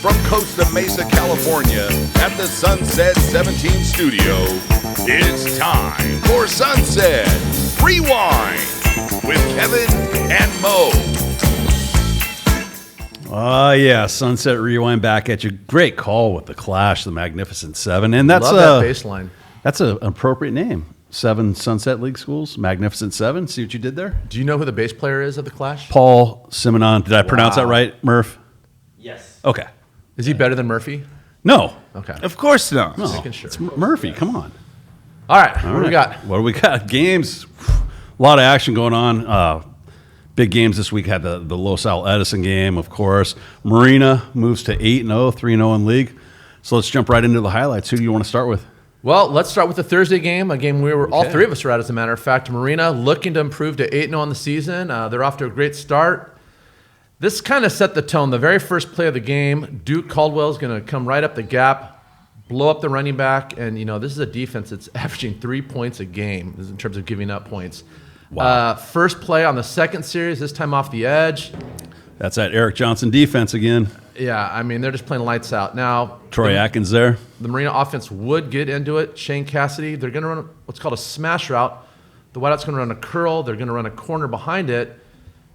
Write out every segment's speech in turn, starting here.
from Costa Mesa, California, at the Sunset 17 studio, it's time for Sunset Rewind with Kevin and Moe. Yeah, Sunset Rewind back at you. Great call with the Clash, the Magnificent Seven, and that's Love that bass line. That's an appropriate name. 7 Sunset League schools, Magnificent Seven. See what you did there? Do you know who the bass player is of the Clash? Paul Simonon. Did I pronounce that right, Murph? Yes. Okay. Is he better than Murphy? No. Okay. Of course not. No. Making sure. It's Murphy. Come on. All right. What do we got? What do we got? Games. A lot of action going on. Big games this week had the Los Al Edison game, of course. Marina moves to 8-0, 3-0 in league. So let's jump right into the highlights. Who do you want to start with? Well, let's start with the Thursday game, a game all three of us were at, as a matter of fact. Marina looking to improve to 8-0 on the season. They're off to a great start. This kind of set the tone. The very first play of the game, Duke Caldwell is going to come right up the gap, blow up the running back, and this is a defense that's averaging 3 points a game in terms of giving up points. Wow. First play on the second series, this time off the edge. That's that Eric Johnson defense again. Yeah, I mean, they're just playing lights out. Now, Troy Atkins there. The Marina offense would get into it. Shane Cassidy, they're going to run what's called a smash route. The Whiteouts going to run a curl. They're going to run a corner behind it.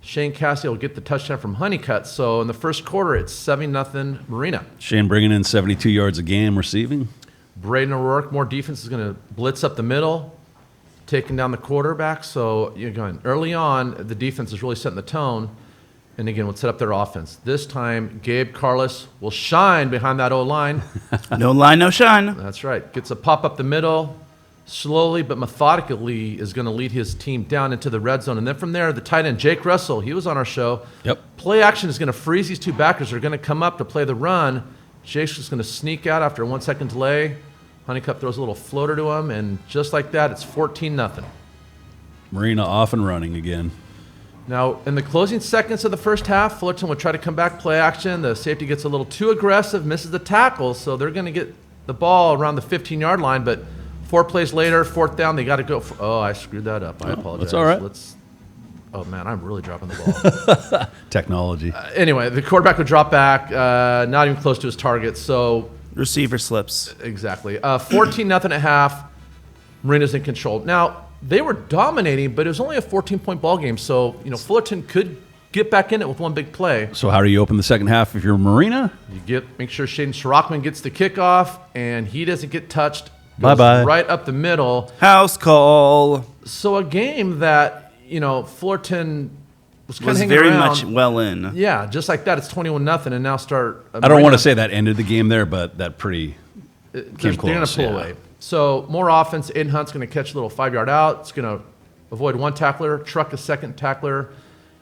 Shane Cassidy will get the touchdown from Honeycutt. So in the first quarter, it's 7-0 Marina. Shane bringing in 72 yards a game receiving. Brady O'Rourke, more defense, is going to blitz up the middle, taking down the quarterback. So you're going early on, the defense is really setting the tone. And again, we'll set up their offense. This time, Gabe Carlos will shine behind that O-line. No line, no shine. That's right. Gets a pop up the middle, slowly but methodically is going to lead his team down into the red zone. And then from there, the tight end, Jake Russell, he was on our show. Yep. Play action is going to freeze these two backers. They're going to come up to play the run. Jake's just going to sneak out after a 1 second delay. Honeycutt throws a little floater to him, and just like that, it's 14-0. Marina off and running again. Now, in the closing seconds of the first half, Fullerton would try to come back, play action. The safety gets a little too aggressive, misses the tackle, so they're going to get the ball around the 15-yard line. But 4 plays later, fourth down, they got to go. I screwed that up. I apologize. That's all right. Oh, man, I'm really dropping the ball. Technology. Anyway, the quarterback would drop back, not even close to his target. So Receiver slips. exactly. 14-0 at half. Marina's in control. Now, they were dominating, but it was only a 14-point ball game. So, Fullerton could get back in it with one big play. So how do you open the second half if you're Marina? You make sure Shaden Schrockman gets the kickoff, and he doesn't get touched. Bye-bye. Right up the middle. House call. So a game that, Fullerton was kind of hanging very around. much well in. Yeah, just like that, it's 21-0, and now start. I don't want to say that ended the game there, but that pretty came They're close. going to pull away. So more offense. Aiden Hunt's going to catch a little 5-yard out. It's going to avoid one tackler, truck a second tackler,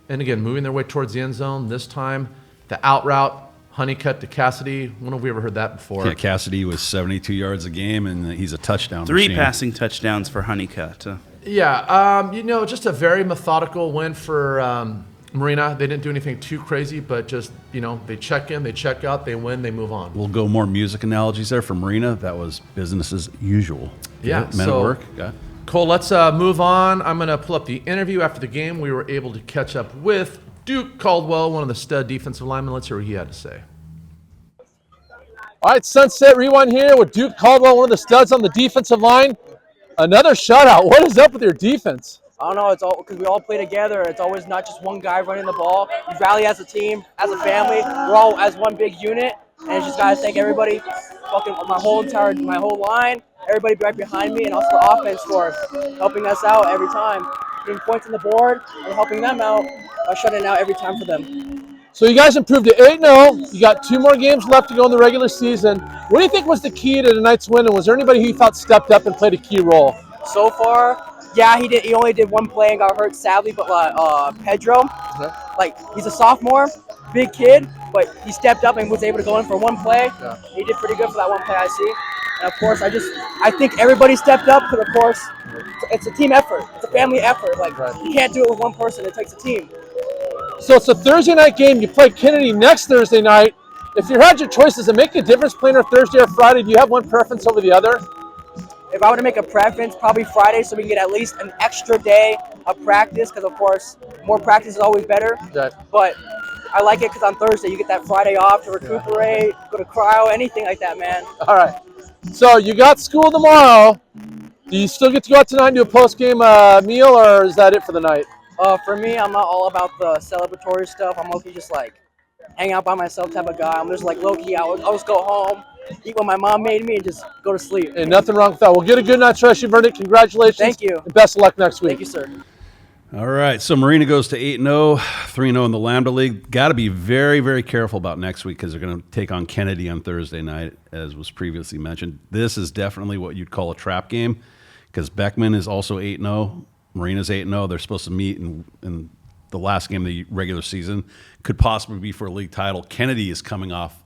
and again, moving their way towards the end zone. This time, the out route, Honeycutt to Cassidy. When have we ever heard that before? Yeah, Cassidy was 72 yards a game, and he's a touchdown 3 machine. passing touchdowns for Honeycutt. Yeah, just a very methodical win for Marina. They didn't do anything too crazy, but just, they check in, they check out, they win, they move on. We'll go more music analogies there for Marina. That was business as usual. Yeah, Men at work. Yeah. Cole, let's move on. I'm going to pull up the interview after the game. We were able to catch up with Duke Caldwell, one of the stud defensive linemen. Let's hear what he had to say. All right, Sunset Rewind here with Duke Caldwell, one of the studs on the defensive line. Another shutout. What is up with your defense? I don't know. It's all because we all play together. It's always not just one guy running the ball. We rally as a team, as a family. We're all as one big unit, and it's just gotta thank everybody, my whole line, everybody right behind me, and also the offense for helping us out every time, getting points on the board and helping them out by shutting out every time for them. So you guys improved to 8-0. You got 2 more games left to go in the regular season. What do you think was the key to tonight's win, and was there anybody who you thought stepped up and played a key role? So far, yeah, he did. He only did 1 play and got hurt, sadly. But Pedro, he's a sophomore, big kid, but he stepped up and was able to go in for 1 play. Yeah. He did pretty good for that 1 play, I see. And of course, I think everybody stepped up because, of course, it's a team effort. It's a family effort. You can't do it with one person. It takes a team. So it's a Thursday night game. You play Kennedy next Thursday night. If you had your choice, does it make a difference playing on Thursday or Friday? Do you have one preference over the other? If I were to make a preference, probably Friday, so we can get at least an extra day of practice, because, of course, more practice is always better. Right. But I like it because on Thursday you get that Friday off to recuperate, go to cryo, anything like that, man. All right. So you got school tomorrow. Do you still get to go out tonight and do a post-game meal, or is that it for the night? For me, I'm not all about the celebratory stuff. I'm low-key just like hang out by myself type of guy. I'm just like low-key. I'll just go home, eat what my mom made me, and just go to sleep. And nothing wrong with that. We'll get a good night's rest, verdict. Congratulations. Thank you. And best of luck next week. Thank you, sir. All right, so Marina goes to 8-0, 3-0 in the Lambda League. Got to be very, very careful about next week because they're going to take on Kennedy on Thursday night, as was previously mentioned. This is definitely what you'd call a trap game because Beckman is also 8-0, Marina's 8-0. They're supposed to meet in the last game of the regular season. Could possibly be for a league title. Kennedy is coming off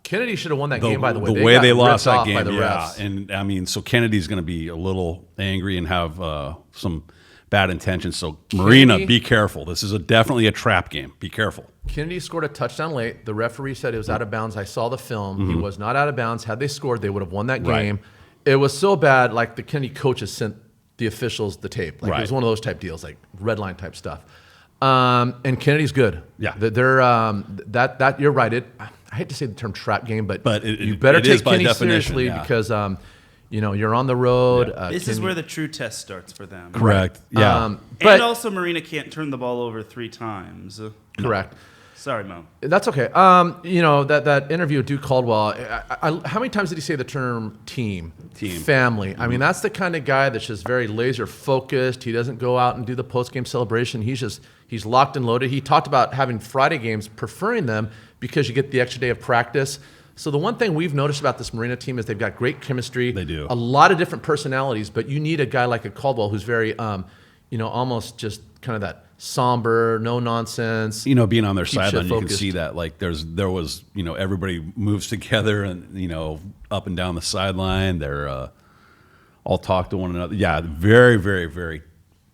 Kennedy should have won that game, by the way. The way they lost that by game, the yeah. refs. And, I mean, so Kennedy's going to be a little angry and have some bad intentions. So, Marina, be careful. This is definitely a trap game. Be careful. Kennedy scored a touchdown late. The referee said it was out of bounds. I saw the film. He was not out of bounds. Had they scored, they would have won that game. Right. It was so bad, like the Kennedy coaches sent the officials the tape. Like Right. It was one of those type deals, like red line type stuff. And Kennedy's good. Yeah. They're that you're right. I hate to say the term trap game, but you it better is take by Kennedy definition, seriously yeah. because you're on the road. This is Kennedy- where the true test starts for them. Correct. Yeah. but And also, Marina can't turn the ball over 3 times. correct. Sorry, Mo. That's okay. That interview with Duke Caldwell, how many times did he say the term team? Family. I mean, that's the kind of guy that's just very laser focused. He doesn't go out and do the post-game celebration. He's locked and loaded. He talked about having Friday games, preferring them because you get the extra day of practice. So the one thing we've noticed about this Marina team is they've got great chemistry. They do. A lot of different personalities, but you need a guy like a Caldwell who's very, almost just kind of that somber, no nonsense. Being on their Keep shit sideline, you can focused. see that. Like there was, everybody moves together and up and down the sideline. They're all talk to one another. Yeah, very, very, very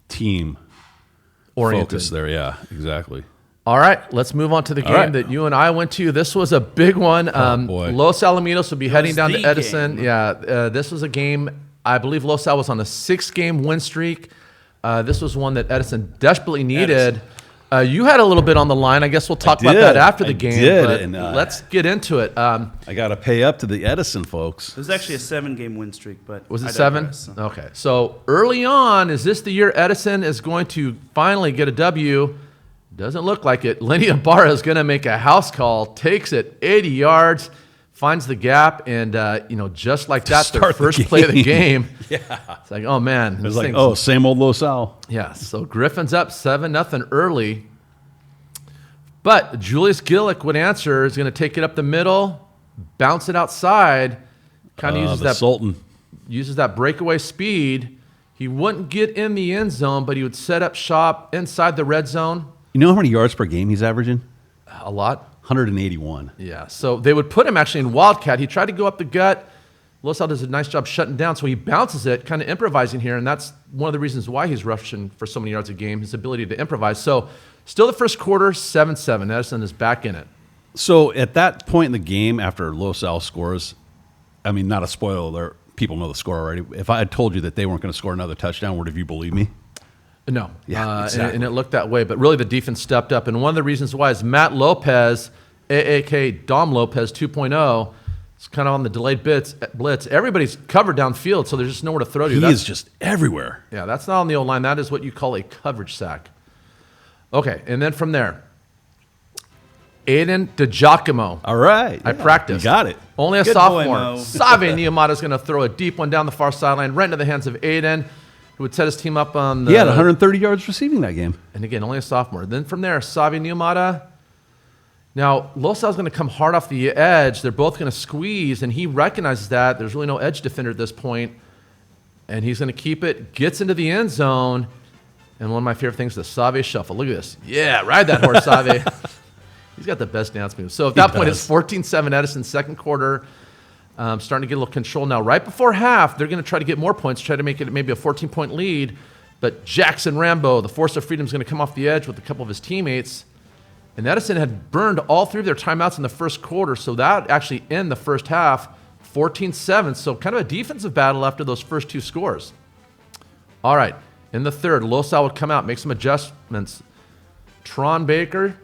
team Oriented. focused there. Yeah, exactly. All right, let's move on to the game right. that you and I went to. This was a big one. Boy. Los Alamitos will be heading was down to the Edison. game. Yeah, this was a game. I believe Los Al was on a 6-game win streak. This was one that Edison desperately needed. You had a little bit on the line. I guess we'll talk about that after the game. But and, let's get into it. I got to pay up to the Edison folks. It was actually a 7-game win streak, but Was it I 7? digress. Okay. So early on, is this the year Edison is going to finally get a W? Doesn't look like it. Lenny Ibarra is going to make a house call, takes it 80 yards, finds the gap, and just like that, their start the first play of the game. game. It's like, oh man, It was like, same old Los Al. yeah. So Griffin's up 7-0 early, but Julius Gillick would answer. Is going to take it up the middle, bounce it outside, kind of uses The that Sultan. uses that breakaway speed. He wouldn't get in the end zone, but he would set up shop inside the red zone. You know how many yards per game he's averaging? A lot. 181. Yeah, so they would put him actually in Wildcat. He tried to go up the gut. Los Al does a nice job shutting down, so he bounces it, kind of improvising here, and that's one of the reasons why he's rushing for so many yards a game, his ability to improvise. So still the first quarter, 7-7. Edison is back in it. So at that point in the game, after Los Al scores, I mean, not a spoiler alert, people know the score already. If I had told you that they weren't going to score another touchdown, would have you believed me? No. Yeah, exactly. And it looked that way, but really the defense stepped up, and one of the reasons why is Matt Lopez, AAK Dom Lopez 2.0, it's kind of on the delayed blitz. Everybody's covered downfield, so there's just nowhere to throw to. He is just everywhere. Yeah, that's not on the O-line. That is what you call a coverage sack. Okay, and then from there, Aiden DiGiacomo. All right. I practiced. You got it. Only a Good boy, sophomore. Mo. Save Niamata is going to throw a deep one down the far sideline, right into the hands of Aiden, who would set his team up on the... He had 130 yards receiving that game. And again, only a sophomore. Then from there, Savi Niamata. Now, Los Al's going to come hard off the edge. They're both going to squeeze, and he recognizes that. There's really no edge defender at this point, and he's going to keep it, gets into the end zone, and one of my favorite things, the Save shuffle. Look at this. Yeah, ride that horse, Save. He's got the best dance moves. So at that point, it's 14-7 Edison, second quarter. Starting to get a little control now. Right before half, they're going to try to get more points, try to make it maybe a 14-point lead, but Jackson Rambo, the force of freedom, is going to come off the edge with a couple of his teammates. And Edison had burned all three of their timeouts in the first quarter, so that actually ended the first half, 14-7. So kind of a defensive battle after those first two scores. All right, in the third, Los Al would come out, make some adjustments. Tron Baker,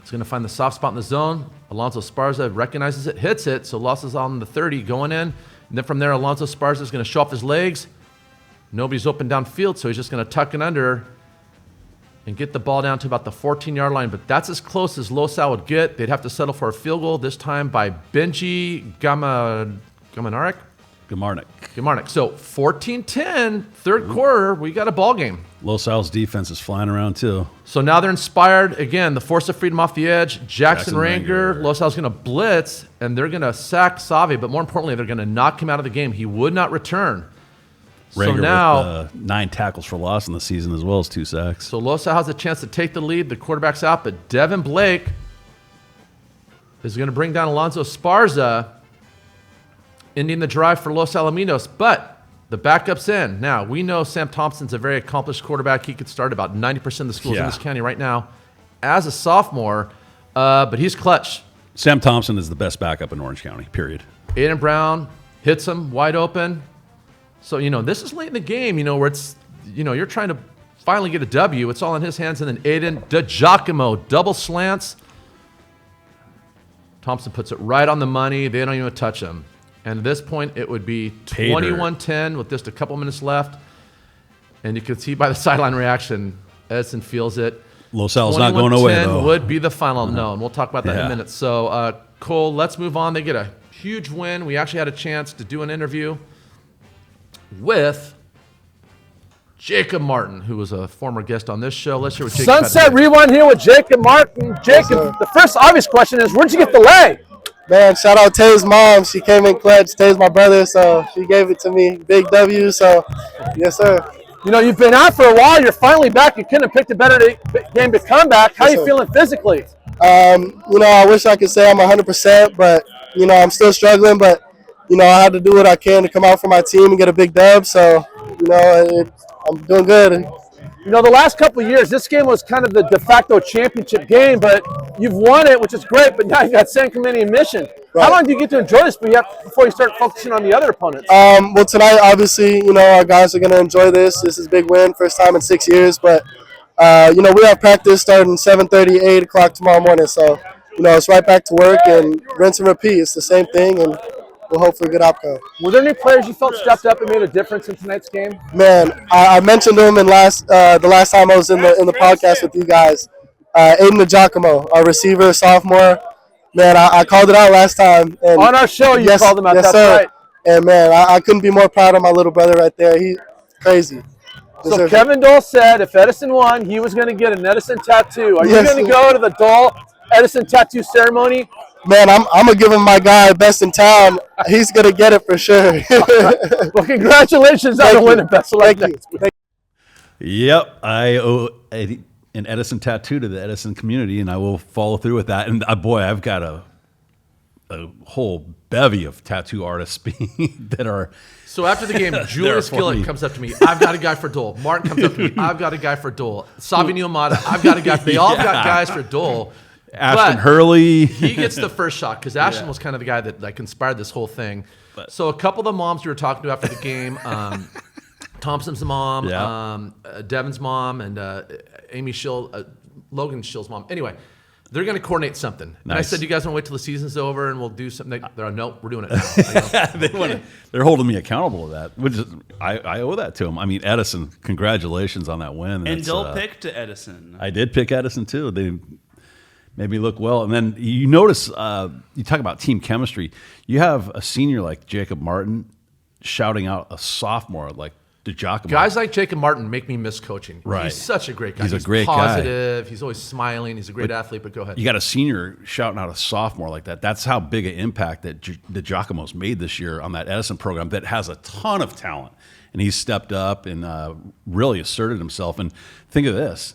He's going to find the soft spot in the zone. Alonso Esparza recognizes it, hits it. So Loss is on the 30 going in. And then from there, Alonso Esparza is going to show off his legs. Nobody's open downfield, so he's just going to tuck it under and get the ball down to about the 14-yard line. But that's as close as Los Al would get. They'd have to settle for a field goal, this time by Benji Gamanarek. So 14-10, third quarter, we got a ball game. Los Al's defense is flying around too. So now they're inspired. Again, the force of freedom off the edge. Jackson Ranger. Los Al's going to blitz, and they're going to sack Savi. But more importantly, they're going to knock him out of the game. He would not return. Ranger so now, with 9 tackles for loss in the season as well as 2 sacks. So Los Al has a chance to take the lead. The quarterback's out, but Devin Blake is going to bring down Alonso Esparza, ending the drive for Los Alaminos. But the backup's in. Now, we know Sam Thompson's a very accomplished quarterback. He could start about 90% of the schools in this county right now as a sophomore, but he's clutch. Sam Thompson is the best backup in Orange County, period. Aiden Brown hits him wide open. So, this is late in the game, where it's, you're trying to finally get a W. It's all in his hands. And then Aiden DeGiacomo, double slants. Thompson puts it right on the money. They don't even touch him. And at this point, it would be 21-10 with just a couple minutes left. And you can see by the sideline reaction, Edison feels it. Los Al's not going away, though. Would be the final no, and we'll talk about that in a minute. So, Cole, let's move on. They get a huge win. We actually had a chance to do an interview with Jacob Martin, who was a former guest on this show. Let's hear what Jacob Sunset Rewind here with Jacob Martin. Jacob, the first obvious question is, where'd you get the leg? Man, shout out Tay's mom. She came in clutch. Tay's my brother, so she gave it to me. Big W, so yes, sir. You've been out for a while. You're finally back. You couldn't have picked a better game to come back. How are you feeling physically? I wish I could say I'm 100%, but, I'm still struggling. But, I had to do what I can to come out for my team and get a big dub. So, I'm doing good. The last couple of years, this game was kind of the de facto championship game, but you've won it, which is great, but now you got San Clemente and Mission. Right. How long do you get to enjoy this before you start focusing on the other opponents? Well, tonight, obviously, our guys are going to enjoy this. This is a big win, first time in 6 years. But, we have practice starting 7:30, 8 o'clock tomorrow morning. So, it's right back to work and rinse and repeat. It's the same thing, and we'll hope for a good outcome. Were there any players you felt stepped up and made a difference in tonight's game? Man, I mentioned him in the last time I was in the podcast with you guys. Aiden DeGiacomo, our receiver, sophomore. Man, I called it out last time. And on our show, you called him out. Yes, that's sir. right. And, man, I couldn't be more proud of my little brother right there. He's crazy. So Kevin Dole said if Edison won, he was going to get an Edison tattoo. Are you going to go to the Dole Edison tattoo ceremony? Man, I'm going to give him my guy best in town. He's going to get it for sure. Well, congratulations on the win. Best of luck. Yep, I owe an Edison tattoo to the Edison community, and I will follow through with that. And boy, I've got a whole bevy of tattoo artists that are. So after the game, Julius Gillett comes up to me. I've got a guy for Dole. Martin comes up to me. I've got a guy for Dole. Savigny Amata. I've got a guy. They all got guys for Dole. Ashton Hurley. He gets the first shot because Ashton was kind of the guy that inspired this whole thing. So a couple of the moms we were talking to after the game, Thompson's mom, Devin's mom, and Amy Schill, Logan Schill's mom. Anyway, they're going to coordinate something. Nice. And I said, you guys want to wait till the season's over and we'll do something? They're like, no, we're doing it now. They're holding me accountable to that, which is, I owe that to them. I mean, Edison, congratulations on that win. And Dole picked Edison. I did pick Edison, too. They made me look well. And then you notice, you talk about team chemistry. You have a senior like Jacob Martin shouting out a sophomore like DeGiacomo. Guys like Jacob Martin make me miss coaching. Right. He's such a great guy. He's a great positive. guy. He's always smiling. He's a great athlete, but go ahead. You got a senior shouting out a sophomore like that. That's how big an impact that DeGiacomo's made this year on that Edison program that has a ton of talent. And he's stepped up and really asserted himself. And think of this.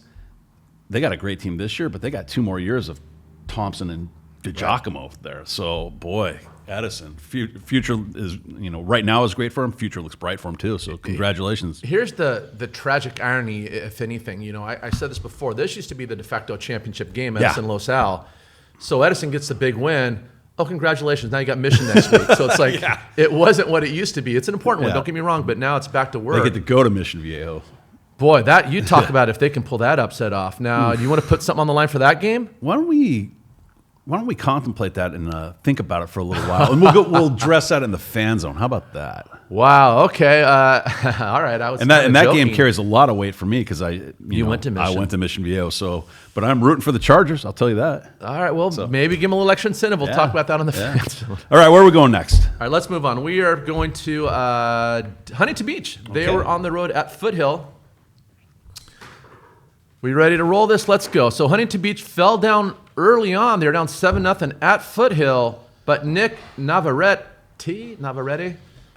They got a great team this year, but they got 2 more years of Thompson and DeGiacomo there. So, boy, Edison, future is, right now is great for him. Future looks bright for him, too. So, congratulations. Here's the tragic irony, if anything. I said this before. This used to be the de facto championship game, Edison Los Al. So, Edison gets the big win. Oh, congratulations. Now you got Mission next week. So, it's like it wasn't what it used to be. It's an important one, don't get me wrong, but now it's back to work. They get to go to Mission Viejo. Boy, that you talk about if they can pull that upset off. Now, do you want to put something on the line for that game? Why don't we contemplate that and think about it for a little while, and we'll address that in the fan zone. How about that? Wow. Okay. All right. That game carries a lot of weight for me because I went to Mission. I went to Mission Viejo. So, but I'm rooting for the Chargers. I'll tell you that. All right. Well, maybe give them a little extra incentive. We'll talk about that on the fan zone. All right. Where are we going next? All right. Let's move on. We are going to Huntington Beach. They were on the road at Foothill. We ready to roll this? Let's go. So Huntington Beach fell down early on. They were down 7-0 at Foothill, but Nick Navarrete,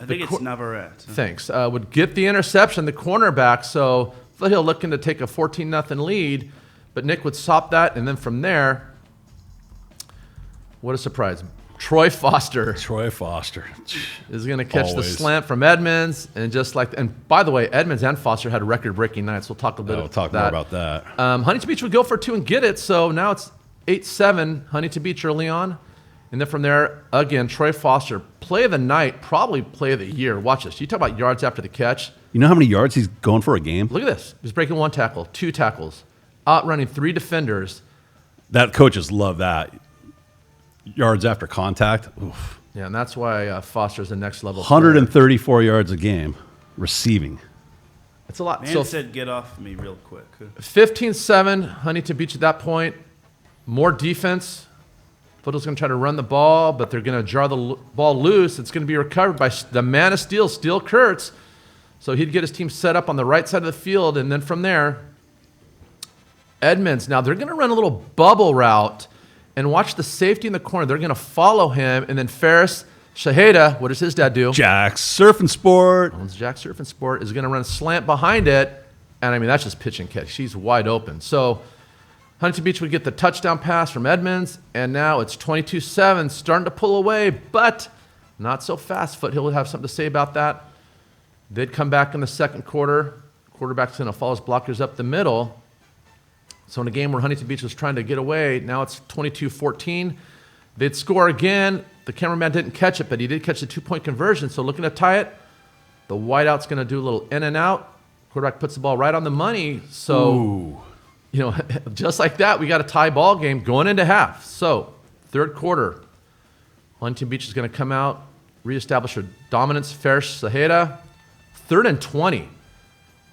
I think it's Navarrete. Thanks. Would get the interception, the cornerback. So Foothill looking to take a 14-0 lead, but Nick would stop that, and then from there, what a surprise. Troy Foster is going to catch the slant from Edmonds, and and by the way, Edmonds and Foster had record-breaking nights. We'll talk a bit about that. More about that. Huntington Beach would go for 2 and get it, so now it's 8-7 Huntington Beach early on. And then from there, again, Troy Foster, play of the night, probably play of the year. Watch this. You talk about yards after the catch. You know how many yards he's going for a game? Look at this. He's breaking 1 tackle, 2 tackles, outrunning 3 defenders. That coaches love that. Yards after contact. Oof. Yeah, and that's why Foster's the next level. 134 yards a game receiving. It's a lot. Man said get off me real quick. 15-7, Huntington Beach at that point. More defense. Foothill's going to try to run the ball, but they're going to jar the ball loose. It's going to be recovered by the man of steel, Steel Kurtz. So he'd get his team set up on the right side of the field, and then from there, Edmonds. Now they're going to run a little bubble route and watch the safety in the corner. They're going to follow him, and then Ferris Shaheda, what does his dad do? Jack's Surf and Sport. Jack's Surf and Sport is going to run a slant behind it, and I mean, that's just pitch and catch. She's wide open. So Huntington Beach would get the touchdown pass from Edmonds, and now it's 22-7, starting to pull away, but not so fast. Foothill would have something to say about that. They'd come back in the second quarter. Quarterback's going to follow his blockers up the middle. So in a game where Huntington Beach was trying to get away, now it's 22-14. They'd score again. The cameraman didn't catch it, but he did catch the 2-point conversion. So looking to tie it, the wideout's going to do a little in and out. Quarterback puts the ball right on the money. So, just like that, we got a tie ball game going into half. So third quarter, Huntington Beach is going to come out, reestablish their dominance. Ferris Saheda, 3rd and 20.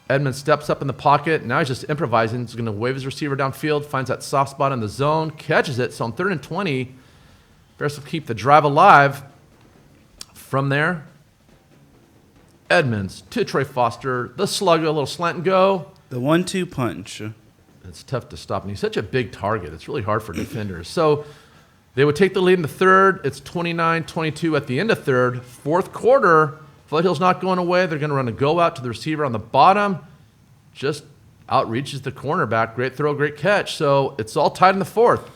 Edmond steps up in the pocket. Now he's just improvising. He's going to wave his receiver downfield, finds that soft spot in the zone, catches it. So on 3rd and 20, Ferris will keep the drive alive. From there, Edmonds to Troy Foster. The slug, a little slant and go. The 1-2 punch. It's tough to stop. And he's such a big target. It's really hard for defenders. So they would take the lead in the third. It's 29-22 at the end of third. Fourth quarter, Foothill's not going away. They're going to run a go out to the receiver on the bottom. Just outreaches the cornerback. Great throw, great catch. So it's all tied in the fourth.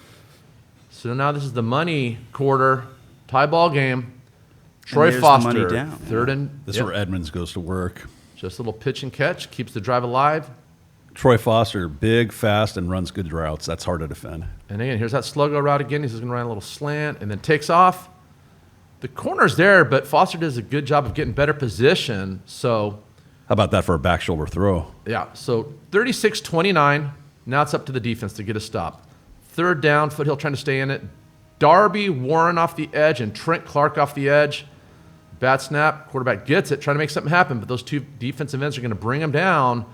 So now this is the money quarter, tie ball game. Troy Foster, money down. Third and This is where Edmonds goes to work. Just a little pitch and catch, keeps the drive alive. Troy Foster, big, fast, and runs good routes. That's hard to defend. And again, here's that sluggo route again. He's just going to run a little slant and then takes off. The corner's there, but Foster does a good job of getting better position. So, how about that for a back shoulder throw? Yeah, so 36-29. Now it's up to the defense to get a stop. Third down, Foothill trying to stay in it. Darby Warren off the edge and Trent Clark off the edge. Bad snap. Quarterback gets it, trying to make something happen, but those two defensive ends are going to bring him down.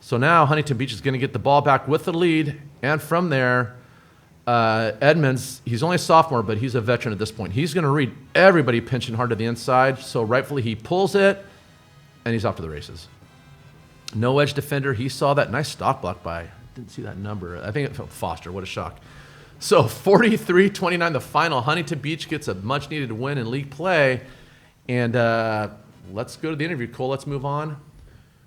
So now Huntington Beach is going to get the ball back with the lead, and from there, Edmonds, he's only a sophomore, but he's a veteran at this point. He's going to read everybody pinching hard to the inside, so rightfully he pulls it, and he's off to the races. No edge defender. He saw that nice stock block by, didn't see that number. I think it felt Foster. What a shock. So 43-29, the final. Huntington Beach gets a much-needed win in league play, and let's go to the interview. Cole, let's move on.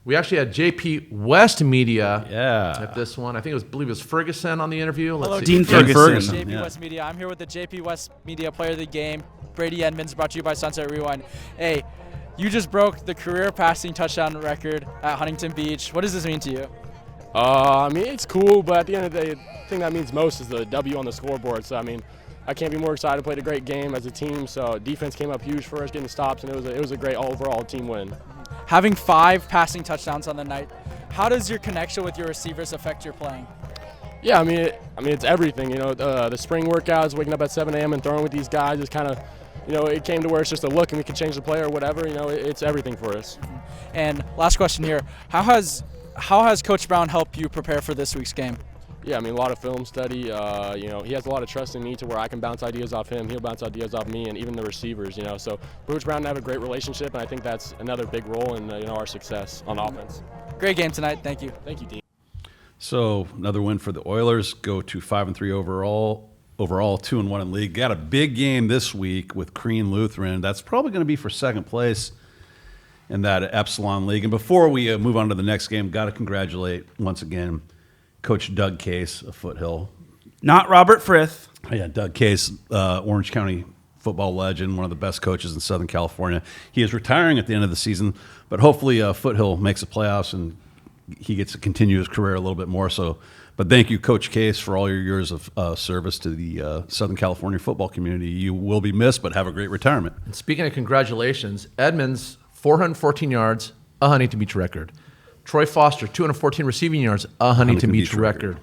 We actually had JP West Media at this one. I believe it was Ferguson on the interview. Hello, Dean Ferguson. JP West Media. I'm here with the JP West Media Player of the Game, Brady Edmonds, brought to you by Sunset Rewind. Hey, you just broke the career passing touchdown record at Huntington Beach. What does this mean to you? I mean, it's cool, but at the end of the day, the thing that means most is the W on the scoreboard. So, I mean, I can't be more excited. Played a great game as a team, so defense came up huge for us, getting stops, and it was a great overall team win. Having 5 passing touchdowns on the night, How does your connection with your receivers affect your playing? Yeah, I mean, it's everything. You know, the spring workouts, waking up at 7 a.m. and throwing with these guys is kind of, you know, it came to where it's just a look and we can change the play or whatever. You know, it's everything for us. And last question here: How has Coach Brown helped you prepare for this week's game? Yeah, I mean, a lot of film study. You know, he has a lot of trust in me to where I can bounce ideas off him. He'll bounce ideas off me, and even the receivers. You know, so Coach Brown and I have a great relationship, and I think that's another big role in you know, our success on offense. Great game tonight. Thank you. Thank you, Dean. So another win for the Oilers. Go to 5-3 overall. 2-1 in league. Got a big game this week with Crean Lutheran. That's probably going to be for second place in that Epsilon League. And before we move on to the next game, got to congratulate once again Coach Doug Case of Foothill. Not Robert Frith. Yeah, Doug Case, Orange County football legend, one of the best coaches in Southern California. He is retiring at the end of the season, but hopefully Foothill makes the playoffs and he gets to continue his career a little bit more. So, but thank you, Coach Case, for all your years of service to the Southern California football community. You will be missed, but have a great retirement. And speaking of congratulations, Edmonds, 414 yards, a Huntington Beach record. Troy Foster, 214 receiving yards, a Huntington Beach record.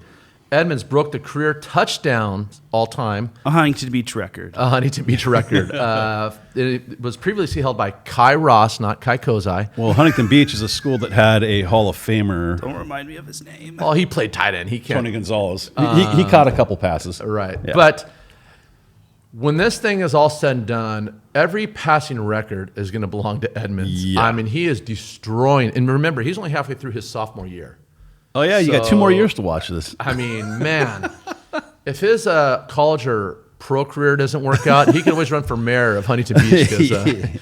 Edmonds broke the career touchdown all-time. A Huntington Beach record. A Huntington Beach record. It was previously held by Kai Ross, not Kai Kozai. Well, Huntington Beach is a school that had a Hall of Famer. Don't remind me of his name. Oh, he played tight end. He can't. Tony Gonzalez. He caught a couple passes. Right. Yeah. But when this thing is all said and done, every passing record is going to belong to Edmonds. Yeah. I mean, he is destroying. And remember, he's only halfway through his sophomore year. Oh, yeah, you got 2 more years to watch this. I mean, man, if his college or pro career doesn't work out, he can always run for mayor of Huntington Beach.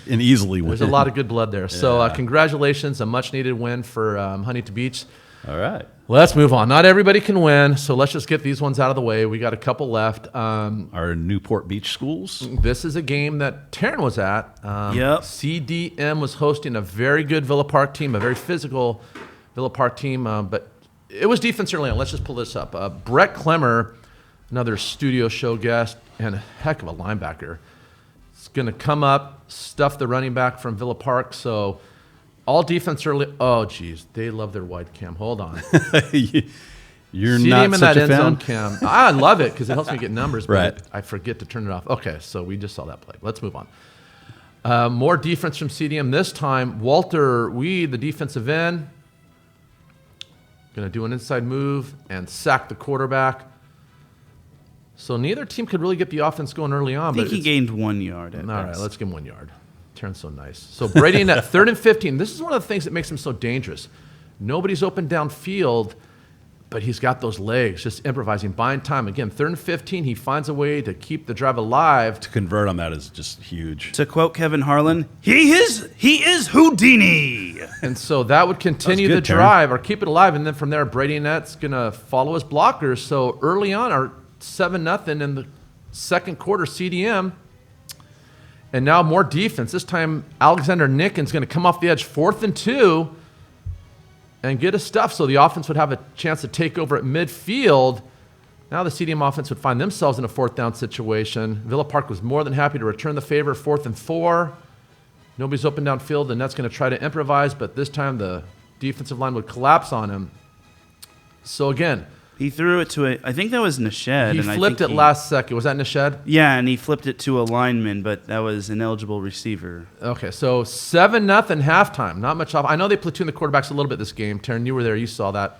And easily win. There's a lot of good blood there. So congratulations, a much-needed win for Huntington Beach. All right. Let's move on. Not everybody can win, so let's just get these ones out of the way. We got a couple left. Our Newport Beach schools. This is a game that Taryn was at. Yep. CDM was hosting a very good Villa Park team, a very physical Villa Park team, but it was defense early on. Let's just pull this up. Brett Clemmer, another studio show guest and a heck of a linebacker, is going to come up, stuff the running back from Villa Park. So all defense early. Oh, geez. They love their wide cam. Hold on. You're See not him in such that a end zone fan? cam. I love it because it helps me get numbers, but Right. I forget to turn it off. Okay, so we just saw that play. Let's move on. More defense from CDM. This time, Walter Weed, the defensive end, going to do an inside move and sack the quarterback. So neither team could really get the offense going early on. I think he gained 1 yard at All right, best. let's give him 1 yard. Taryn's so nice. So Brady in that 3rd and 15. This is one of the things that makes him so dangerous. Nobody's open downfield, but he's got those legs, just improvising, buying time. Again, 3rd and 15, he finds a way to keep the drive alive. To convert on that is just huge. To quote Kevin Harlan, he is Houdini. And so that would continue That's good, the drive or keep it alive. And then from there, Brady Nett's going to follow his blockers. So early on, our 7-0 in the second quarter, CDM. And now more defense. This time, Alexander Nicken's going to come off the edge, 4th and 2, and get his stuff. So the offense would have a chance to take over at midfield. Now the CDM offense would find themselves in a 4th down situation. Villa Park was more than happy to return the favor, 4th and 4. Nobody's open downfield, and that's going to try to improvise, but this time the defensive line would collapse on him. So again, He threw it to I think that was Nashed. he flipped it last second. Was that Nashed? Yeah, and he flipped it to a lineman, but that was an eligible receiver. Okay, so 7-0 halftime. Not much off. I know they platooned the quarterbacks a little bit this game. Taryn, you were there. You saw that.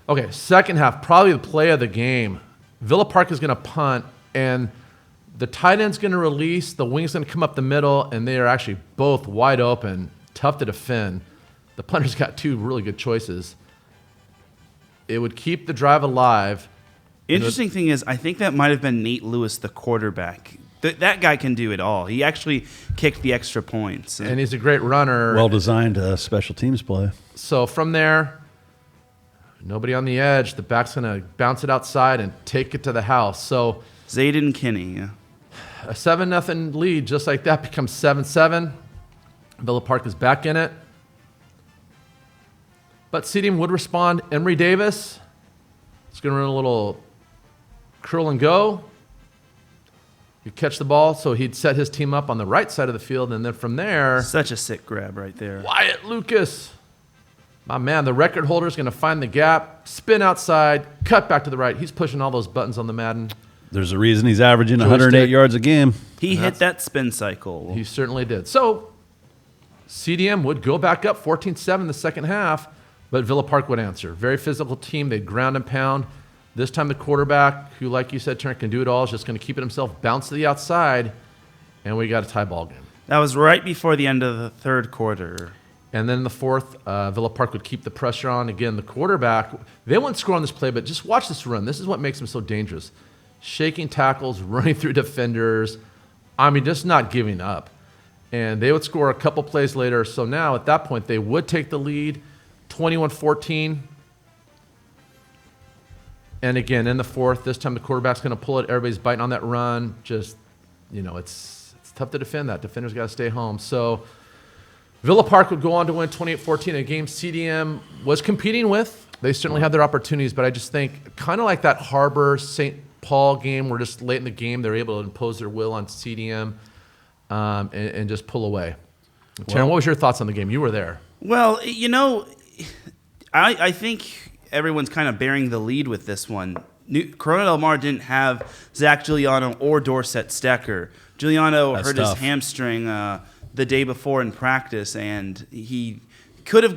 Okay, second half, probably the play of the game. Villa Park is going to punt, and the tight end's going to release. The wing's going to come up the middle, and they are actually both wide open, tough to defend. The punter's got 2 really good choices. It would keep the drive alive. Interesting thing is, I think that might have been Nate Lewis, the quarterback. That guy can do it all. He actually kicked the extra points. And he's a great runner. Well-designed special teams play. So from there, nobody on the edge. The back's going to bounce it outside and take it to the house. So Zayden Kinney, yeah. A 7-0 lead, just like that, becomes 7-7. Villa Park is back in it. But CDM would respond. Emory Davis is going to run a little curl and go. He'd catch the ball, so he'd set his team up on the right side of the field, and then from there... Such a sick grab right there. Wyatt Lucas My man, the record holder is going to find the gap, spin outside, cut back to the right. He's pushing all those buttons on the Madden. There's a reason he's averaging 108 yards a game. He hit that spin cycle. He certainly did. So CDM would go back up 14-7 the second half, but Villa Park would answer. Very physical team. They'd ground and pound. This time the quarterback, who, like you said, Turner, can do it all, is just going to keep it himself, bounce to the outside, and we got a tie ball game. That was right before the end of the third quarter. And then in the fourth, Villa Park would keep the pressure on. Again, the quarterback, they wouldn't score on this play, but just watch this run. This is what makes him so dangerous. Shaking tackles, running through defenders. I mean, just not giving up. And they would score a couple plays later. So now, at that point, they would take the lead, 21-14. And again, in the fourth, this time the quarterback's going to pull it. Everybody's biting on that run. Just, it's tough to defend that. Defenders got to stay home. So Villa Park would go on to win 28-14, a game CDM was competing with. They certainly had their opportunities, but I just think kind of like that Harbor-St. Paul game where just late in the game they were able to impose their will on CDM and just pull away. Taryn, what was your thoughts on the game? You were there. Well, I think everyone's kind of bearing the lead with this one. Corona Del Mar didn't have Zach Giuliano or Dorset Stecker. Giuliano hurt his hamstring the day before in practice, and he could have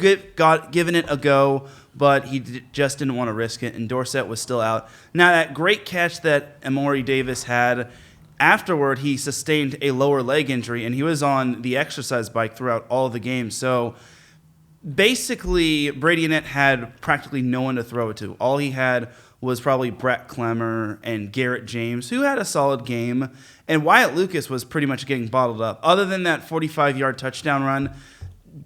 given it a go, but he just didn't want to risk it, and Dorset was still out. Now, that great catch that Amori Davis had, afterward he sustained a lower leg injury, and he was on the exercise bike throughout all of the game. So basically, Brady Annette had practically no one to throw it to. All he had was probably Brett Clemmer and Garrett James, who had a solid game, and Wyatt Lucas was pretty much getting bottled up. Other than that 45-yard touchdown run,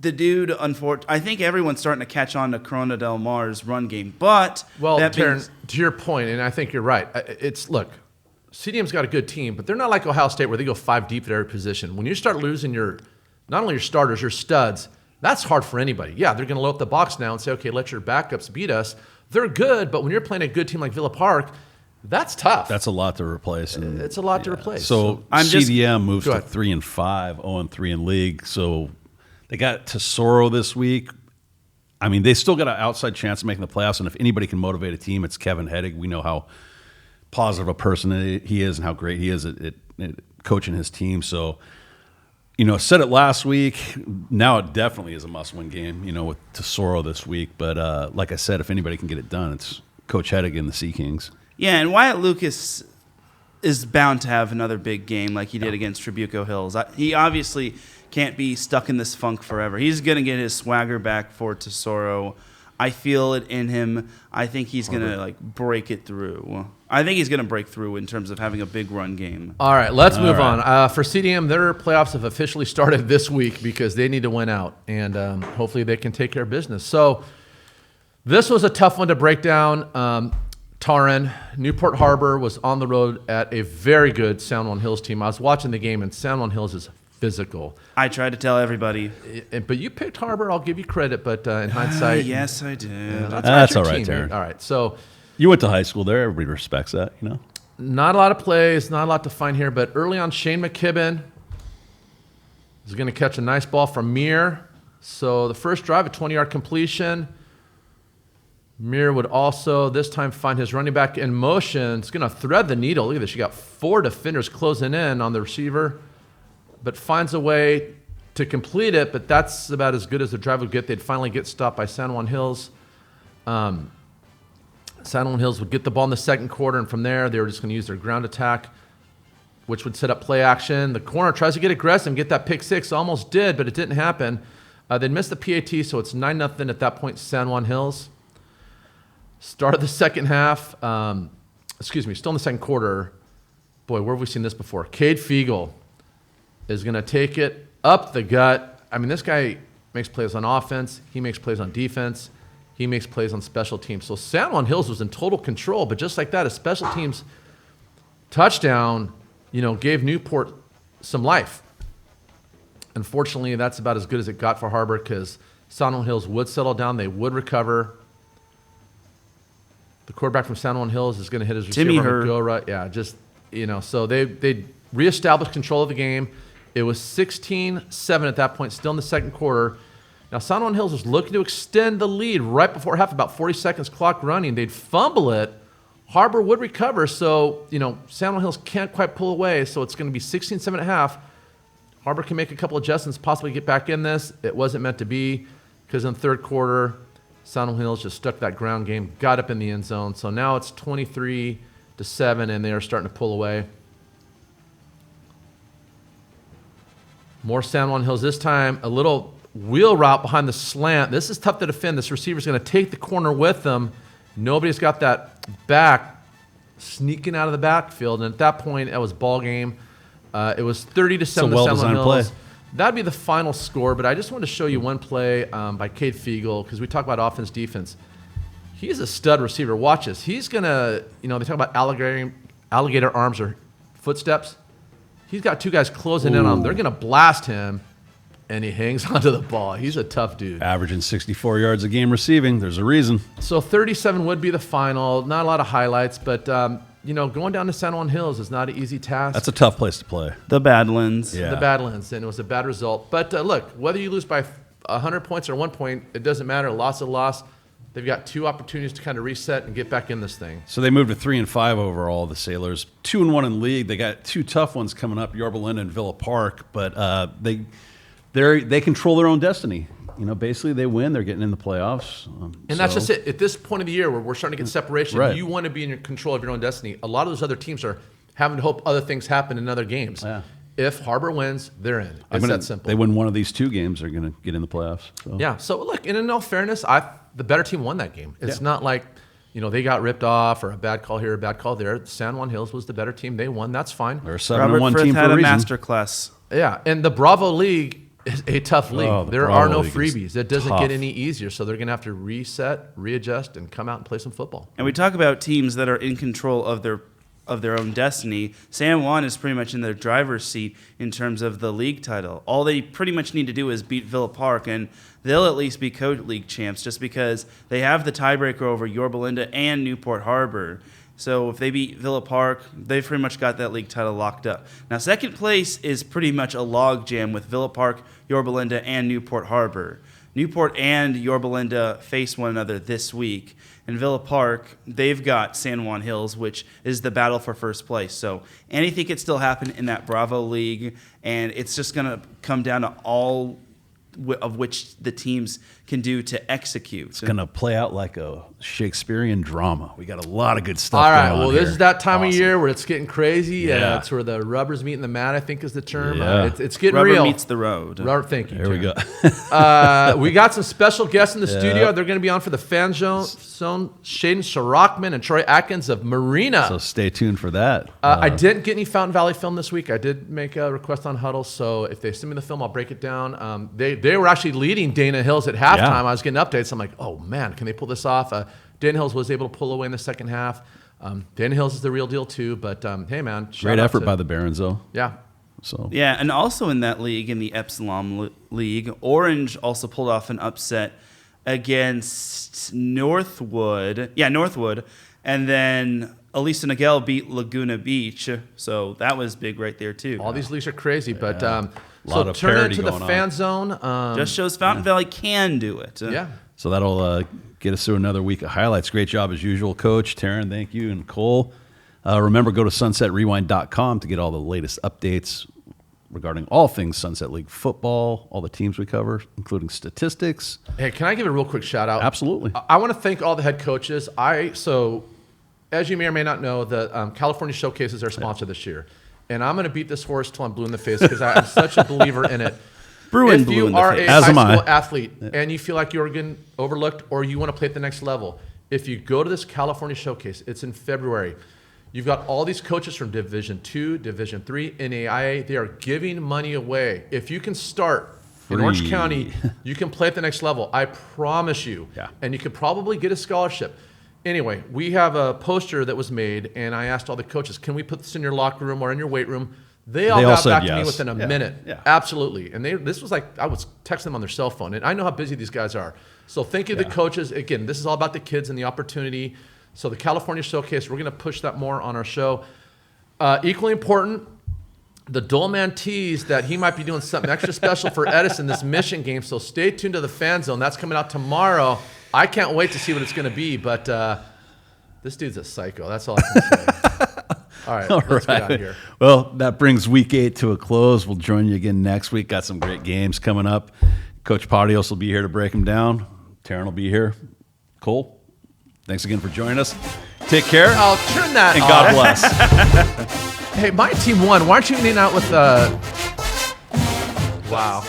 the dude, I think everyone's starting to catch on to Corona Del Mar's run game. But Taryn, to your point, and I think you're right. Look, CDM's got a good team, but they're not like Ohio State where they go 5 deep at every position. When you start losing not only your starters, your studs, that's hard for anybody. Yeah, they're going to load up the box now and say, okay, let your backups beat us. They're good, but when you're playing a good team like Villa Park, that's tough. That's a lot to replace. It's a lot to replace. So CDM moves to 3-5, 0-3 in league. So they got Tesoro this week. I mean, they still got an outside chance of making the playoffs, and if anybody can motivate a team, it's Kevin Heddig. We know how positive a person he is and how great he is at coaching his team. So, said it last week. Now it definitely is a must-win game, with Tesoro this week. But like I said, if anybody can get it done, it's Coach Heddig and the Sea Kings. Yeah, and Wyatt Lucas is bound to have another big game like he did against Trabuco Hills. He obviously can't be stuck in this funk forever. He's going to get his swagger back for Tesoro. I feel it in him. I think he's going to break it through. I think he's going to break through in terms of having a big run game. All right, let's move on. For CDM, their playoffs have officially started this week because they need to win out, and hopefully they can take care of business. So this was a tough one to break down. Taryn, Newport Harbor was on the road at a very good San Juan Hills team. I was watching the game, and San Juan Hills is physical. I tried to tell everybody. But you picked Harbor. I'll give you credit, but in hindsight. Yes, I did. That's all right, Taryn. All right, so. You went to high school there. Everybody respects that, Not a lot of plays, not a lot to find here, but early on, Shane McKibben is going to catch a nice ball from Mir. So the first drive, a 20-yard completion. Mir would also this time find his running back in motion. It's going to thread the needle. Look at this. You got 4 defenders closing in on the receiver, but finds a way to complete it, but that's about as good as the drive would get. They'd finally get stopped by San Juan Hills. San Juan Hills would get the ball in the second quarter, and from there, they were just going to use their ground attack, which would set up play action. The corner tries to get aggressive and get that pick six. Almost did, but it didn't happen. They'd missed the PAT, so it's 9-0 at that point, San Juan Hills. Start of the second half. Still in the second quarter. Boy, where have we seen this before? Cade Fiegel is going to take it up the gut. I mean, this guy makes plays on offense. He makes plays on defense. He makes plays on special teams. So San Juan Hills was in total control, but just like that, a special teams touchdown, gave Newport some life. Unfortunately, that's about as good as it got for Harbor because San Juan Hills would settle down. They would recover. The quarterback from San Juan Hills is going to hit his receiver on the go right. Yeah, so they reestablished control of the game. It was 16-7 at that point, still in the second quarter. Now, Now, San Juan Hills is looking to extend the lead right before half, about 40 seconds clock running. They'd fumble it. Harbor would recover, so, San Juan Hills can't quite pull away, so it's going to be 16-7 at half. Harbor can make a couple adjustments, possibly get back in this. It wasn't meant to be because in the third quarter, San Juan Hills just stuck that ground game, got up in the end zone. So now it's 23-7, and they are starting to pull away. More San Juan Hills this time. A little wheel route behind the slant. This is tough to defend. This receiver's going to take the corner with them. Nobody's got that back sneaking out of the backfield. And at that point, it was ball game. It was 30-7 to San Juan Hills. That'd be the final score, but I just wanted to show you one play by Cade Fiegel because we talk about offense, defense. He's a stud receiver. Watch this. He's going to, they talk about alligator arms or footsteps. He's got two guys closing in on him. They're going to blast him, and he hangs onto the ball. He's a tough dude. Averaging 64 yards a game receiving. There's a reason. So 37 would be the final. Not a lot of highlights, but going down to San Juan Hills is not an easy task. That's a tough place to play. The Badlands. Yeah. The Badlands, and it was a bad result. But look, whether you lose by 100 points or 1 point, it doesn't matter. Loss is a loss. They've got two opportunities to kind of reset and get back in this thing. So they moved to 3-5 overall, the Sailors. 2-1 in league. They got two tough ones coming up, Yorba Linda and Villa Park. But they control their own destiny. Basically they win, they're getting in the playoffs. And that's just it. At this point of the year where we're starting to get separation, right. You want to be in control of your own destiny. A lot of those other teams are having to hope other things happen in other games. Yeah. If Harbor wins, they're in. It's that simple. They win one of these two games, they're going to get in the playoffs. So. Yeah. So look, in all fairness, the better team won that game. It's not like they got ripped off or a bad call here, a bad call there. San Juan Hills was the better team. They won. That's fine. They're a 7-1 team for had a a reason. masterclass. Yeah, and the Bravo League is a tough league. There are no freebies. It doesn't tough. get any easier, so they're going to have to reset, readjust, and come out and play some football. And we talk about teams that are in control of their own destiny. San Juan is pretty much in their driver's seat in terms of the league title. All they pretty much need to do is beat Villa Park, and they'll at least be co-league champs just because they have the tiebreaker over Yorba Linda and Newport Harbor. So if they beat Villa Park, they've pretty much got that league title locked up. Now, second place is pretty much a logjam with Villa Park, Yorba Linda, and Newport Harbor. Newport and Yorba Linda face one another this week. In Villa Park, they've got San Juan Hills, which is the battle for first place. So anything could still happen in that Bravo League, and it's just going to come down to all of which the teams can do to execute. It's going to play out like a Shakespearean drama. We got a lot of good stuff All right, going on well, here. this is that time of year where it's getting crazy. Yeah. It's where the rubber's meeting the mat, I think is the term. Yeah. It's getting Rubber real. meets the road. Thank you. There we go. We got some special guests in the studio. They're going to be on for the Fan Zone. Shaden Sharachman and Troy Atkins of Marina. So stay tuned for that. I didn't get any Fountain Valley film this week. I did make a request on Huddle, so if they send me the film, I'll break it down. They were actually leading Dana Hills at halftime. Yeah. I was getting updates. I'm like, oh, man, can they pull this off? Dana Hills was able to pull away in the second half. Dana Hills is the real deal, too. But, hey, man. Great effort by the Barons, though. Yeah. So Yeah, and also in that league, in the Epsilon League, Orange also pulled off an upset against Northwood. Yeah, Northwood. And then Elisa Nagel beat Laguna Beach. So that was big right there, too. All these leagues are crazy. But Lot of turn parity into the going on. Fan Zone. Just shows Fountain Valley can do it. Yeah. So that'll get us through another week of highlights. Great job as usual, Coach. Taryn, thank you. And Cole. Remember, go to sunsetrewind.com to get all the latest updates regarding all things Sunset League football, all the teams we cover, including statistics. Hey, can I give a real quick shout out? Absolutely. I want to thank all the head coaches. So, as you may or may not know, the California Showcase is our sponsor this year. And I'm going to beat this horse till I'm blue in the face because I'm such a believer in it. Bruin if blue you in the are face. a As high am I. school athlete and you feel like you're getting overlooked or you want to play at the next level, if you go to this California Showcase, it's in February. You've got all these coaches from Division II, Division III, NAIA. They are giving money away. If you can start in Orange Free. County, you can play at the next level. I promise you. Yeah. And you could probably get a scholarship. Anyway, we have a poster that was made, and I asked all the coaches, can we put this in your locker room or in your weight room? They all got said back to me yes. within a Yeah. minute. Yeah. Absolutely. And this was like, I was texting them on their cell phone, and I know how busy these guys are. So thank you to the coaches. Again, this is all about the kids and the opportunity. So the California Showcase, we're going to push that more on our show. Equally important, the Doleman teased that he might be doing something extra special for Edison this mission game. So stay tuned to the Fan Zone. That's coming out tomorrow. I can't wait to see what it's going to be. But this dude's a psycho. That's all I can say. All right, let's get out of here. Well, that brings week 8 to a close. We'll join you again next week. Got some great games coming up. Coach Padios will be here to break them down. Taryn will be here. Cole, thanks again for joining us. Take care. I'll turn that and off. God bless. Hey, my team won. Why aren't you ending out with wow.